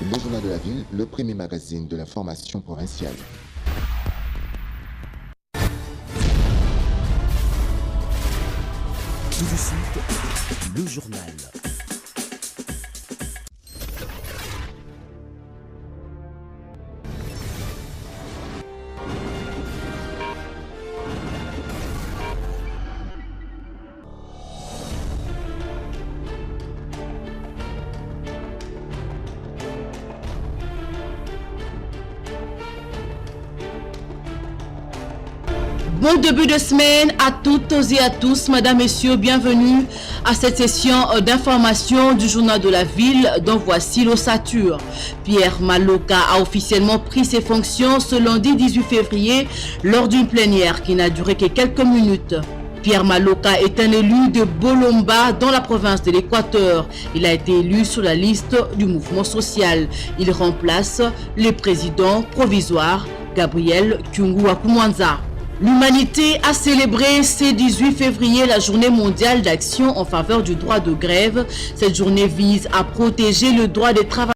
Le Journal de la Ville, le premier magazine de l'information provinciale. Tout de suite, le journal. Bon début de semaine à toutes et à tous, mesdames, messieurs, bienvenue à cette session d'information du Journal de la Ville dont voici l'ossature. Pierre Maloka a officiellement pris ses fonctions ce lundi 18 février lors d'une plénière qui n'a duré que quelques minutes. Pierre Maloka est un élu de Bolomba dans la province de l'Équateur. Il a été élu sur la liste du mouvement social. Il remplace le président provisoire Gabriel Kyungu Akumwanza. L'humanité a célébré ce 18 février la journée mondiale d'action en faveur du droit de grève. Cette journée vise à protéger le droit des travailleurs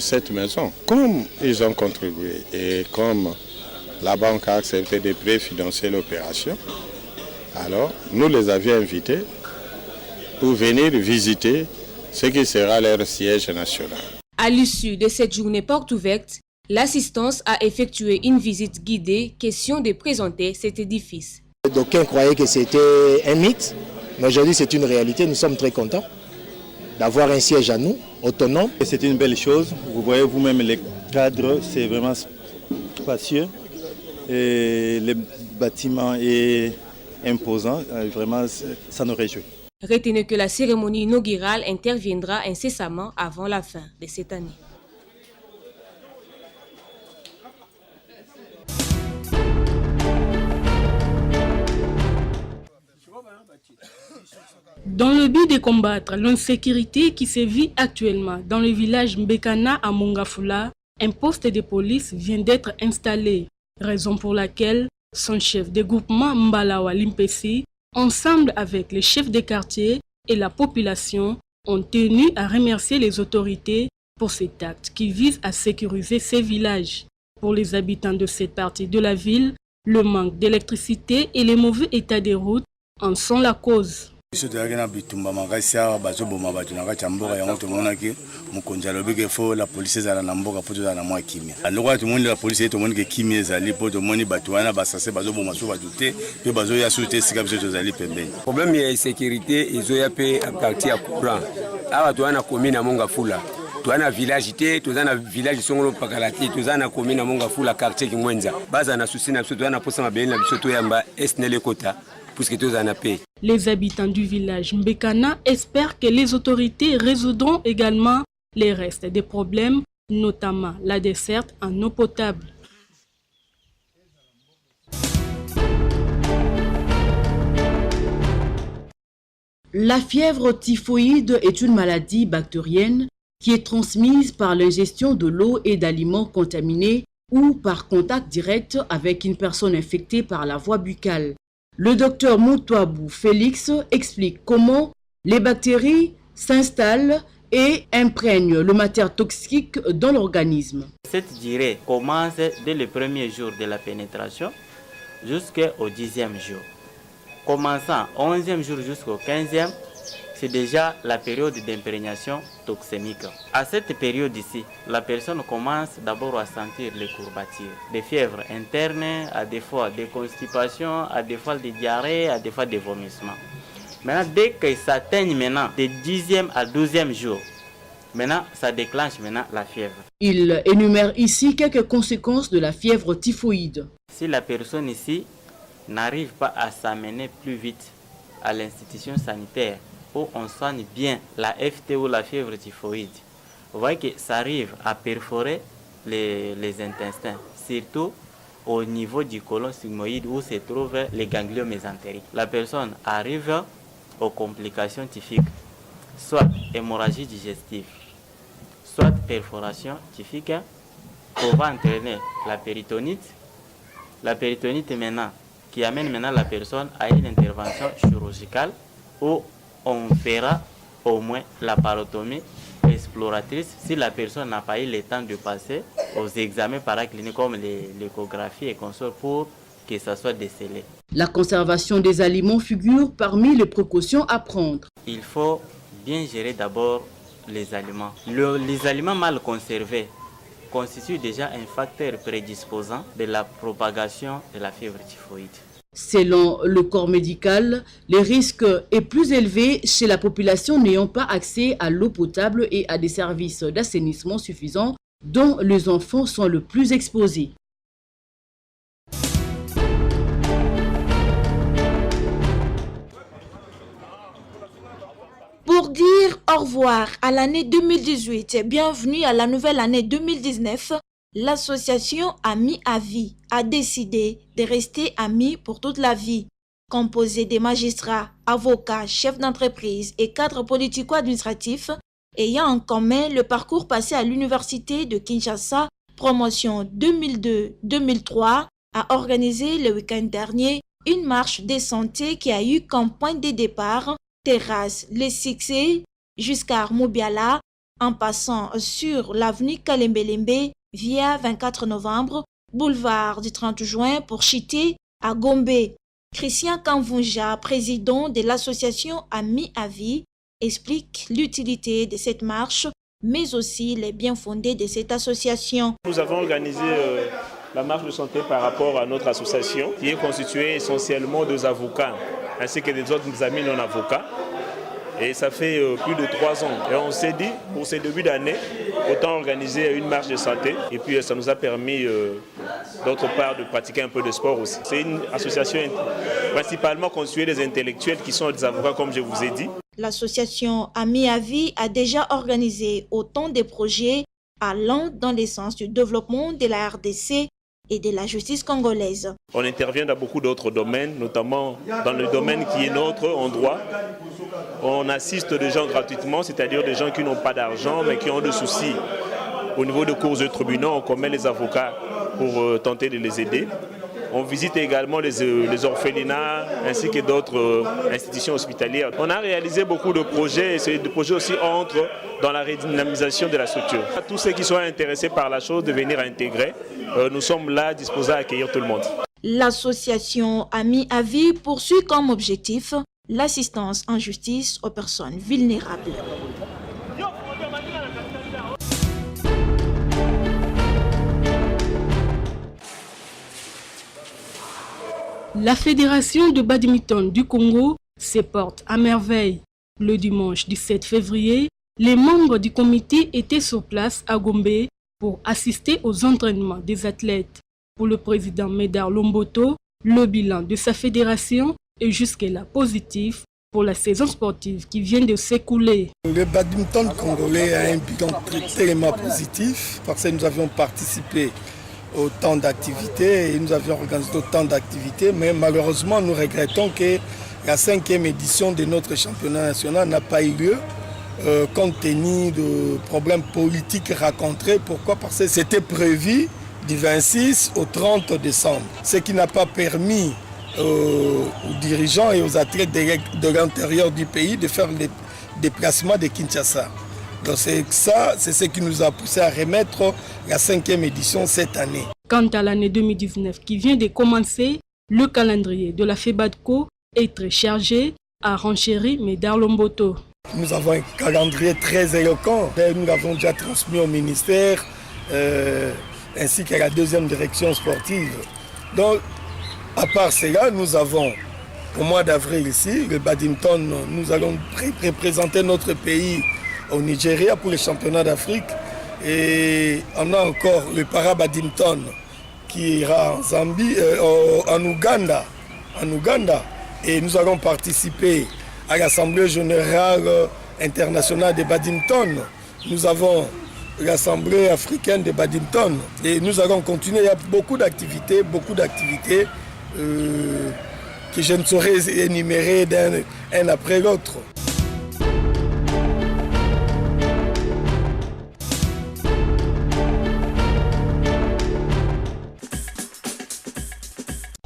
cette maison. Comme ils ont contribué et comme la banque a accepté de préfinancer l'opération, alors nous les avions invités pour venir visiter ce qui sera leur siège national. À l'issue de cette journée porte ouverte, l'assistance a effectué une visite guidée, question de présenter cet édifice. D'aucuns croyaient que c'était un mythe, mais aujourd'hui c'est une réalité. Nous sommes très contents d'avoir un siège à nous, autonome. C'est une belle chose. Vous voyez vous-même les cadres, c'est vraiment spacieux. Et le bâtiment est imposant. Vraiment, ça nous réjouit. Retenez que la cérémonie inaugurale interviendra incessamment avant la fin de cette année. Dans le but de combattre l'insécurité qui sévit actuellement dans le village Mbekana à Mongafula, un poste de police vient d'être installé, raison pour laquelle son chef de groupement Mbalawa Limpesi, ensemble avec les chefs des quartiers et la population, ont tenu à remercier les autorités pour cet acte qui vise à sécuriser ces villages. Pour les habitants de cette partie de la ville, le manque d'électricité et le mauvais état des routes en sont la cause. La police est à la mboka pour la moi kimi. Alors tout le monde la police est tout le monde qui kimi ezali pour tout le monde batuana basase bazo boma so badute pe bazo ya souté sika biso tozali pembeni. Problème ya sécurité ezoya pe à partir à courant. Awa tuana commune à Mongafula. Tuana village te, tuana village songolo pakalati, tuana commune à Mongafula quartier Kimwenza. Baza na souci na biso tuana posa mabeli na biso to yamba esnele kota. Les habitants du village Mbekana espèrent que les autorités résoudront également les restes des problèmes, notamment la desserte en eau potable. La fièvre typhoïde est une maladie bactérienne qui est transmise par l'ingestion de l'eau et d'aliments contaminés ou par contact direct avec une personne infectée par la voie buccale. Le docteur Moutouabou Félix explique comment les bactéries s'installent et imprègnent le matière toxique dans l'organisme. Cette durée commence dès le premier jour de la pénétration jusqu'au 10e jour. Commençant au 11e jour jusqu'au 15e, c'est déjà la période d'imprégnation toxémique. À cette période ici, la personne commence d'abord à sentir les courbatures, des fièvres internes, à des fois des constipations, à des fois des diarrhées, à des fois des vomissements. Maintenant, dès que ça atteigne maintenant des 10e à 12e jour, maintenant, ça déclenche maintenant la fièvre. Il énumère ici quelques conséquences de la fièvre typhoïde. Si la personne ici n'arrive pas à s'amener plus vite à l'institution sanitaire, où on soigne bien la FT ou la fièvre typhoïde, vous voyez que ça arrive à perforer les intestins, surtout au niveau du côlon sigmoïde où se trouvent les ganglions mésentériques. La personne arrive aux complications typiques, soit hémorragie digestive, soit perforation typique, pouvant entraîner la péritonite. La péritonite maintenant, qui amène maintenant la personne à une intervention chirurgicale où on fera au moins la parotomie exploratrice si la personne n'a pas eu le temps de passer aux examens paracliniques comme l'échographie et consorts pour que ça soit décelé. La conservation des aliments figure parmi les précautions à prendre. Il faut bien gérer d'abord les aliments. Les aliments mal conservés constituent déjà un facteur prédisposant de la propagation de la fièvre typhoïde. Selon le corps médical, le risque est plus élevé chez la population n'ayant pas accès à l'eau potable et à des services d'assainissement suffisants dont les enfants sont le plus exposés. Pour dire au revoir à l'année 2018 et bienvenue à la nouvelle année 2019, l'association Amis à Vie a décidé de rester amis pour toute la vie. Composée des magistrats, avocats, chefs d'entreprise et cadres politico-administratifs ayant en commun le parcours passé à l'université de Kinshasa, promotion 2002-2003, a organisé le week-end dernier une marche des santé qui a eu comme point de départ Terrasse Les Succès jusqu'à Armoubiala en passant sur l'avenue Kalembelembe via 24 novembre, boulevard du 30 juin pour Chité à Gombe. Christian Kamvunja, président de l'association Amis à Vie, explique l'utilité de cette marche, mais aussi les biens fondés de cette association. Nous avons organisé la marche de santé par rapport à notre association, qui est constituée essentiellement d'avocats, ainsi que des autres amis non avocats. Et ça fait plus de 3 ans. Et on s'est dit, pour ces débuts d'année, autant organiser une marche de santé. Et puis ça nous a permis, d'autre part, de pratiquer un peu de sport aussi. C'est une association principalement constituée des intellectuels qui sont des avocats, comme je vous ai dit. L'association Amis à Vie a déjà organisé autant de projets allant dans le sens du développement de la RDC et de la justice congolaise. On intervient dans beaucoup d'autres domaines, notamment dans le domaine qui est nôtre, en droit. On assiste des gens gratuitement, c'est-à-dire des gens qui n'ont pas d'argent mais qui ont des soucis. Au niveau de cours de tribunaux, on commet les avocats pour tenter de les aider. On visite également les orphelinats ainsi que d'autres institutions hospitalières. On a réalisé beaucoup de projets et ces projets aussi entrent dans la redynamisation de la structure. À tous ceux qui sont intéressés par la chose de venir intégrer, nous sommes là disposés à accueillir tout le monde. L'association Amis à Vie poursuit comme objectif l'assistance en justice aux personnes vulnérables. La Fédération de badminton du Congo se porte à merveille. Le dimanche 17 février, les membres du comité étaient sur place à Gombe pour assister aux entraînements des athlètes. Pour le président Médard Lomboto, le bilan de sa fédération est jusque-là positif pour la saison sportive qui vient de s'écouler. Le badminton congolais a un bilan tellement positif parce que nous avions participé autant d'activités et nous avions organisé autant d'activités, mais malheureusement nous regrettons que la 5e édition de notre championnat national n'a pas eu lieu compte tenu de problèmes politiques rencontrés. Pourquoi? Parce que c'était prévu du 26 au 30 décembre, ce qui n'a pas permis aux dirigeants et aux athlètes de l'intérieur du pays de faire les déplacements de Kinshasa. Donc c'est ce qui nous a poussé à remettre la 5e édition cette année. Quant à l'année 2019 qui vient de commencer, le calendrier de la FEBADCO est très chargé, a renchéri Médard Lomboto. Nous avons un calendrier très éloquent. Nous l'avons déjà transmis au ministère ainsi qu'à la 2e direction sportive. Donc, à part cela, nous avons au mois d'avril ici, le badminton, nous allons représenter notre pays au Nigeria pour les championnats d'Afrique. Et on a encore le para-badminton qui ira en Zambie, en Ouganda. Et nous allons participer à l'Assemblée générale internationale de badminton. Nous avons l'Assemblée africaine de badminton. Et nous allons continuer. Il y a beaucoup d'activités que je ne saurais énumérer un après l'autre.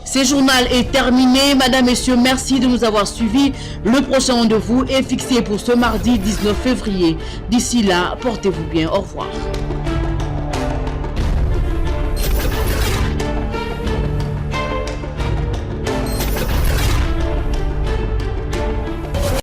Ce journal est terminé. Madame, Messieurs, merci de nous avoir suivis. Le prochain rendez-vous est fixé pour ce mardi 19 février. D'ici là, portez-vous bien. Au revoir.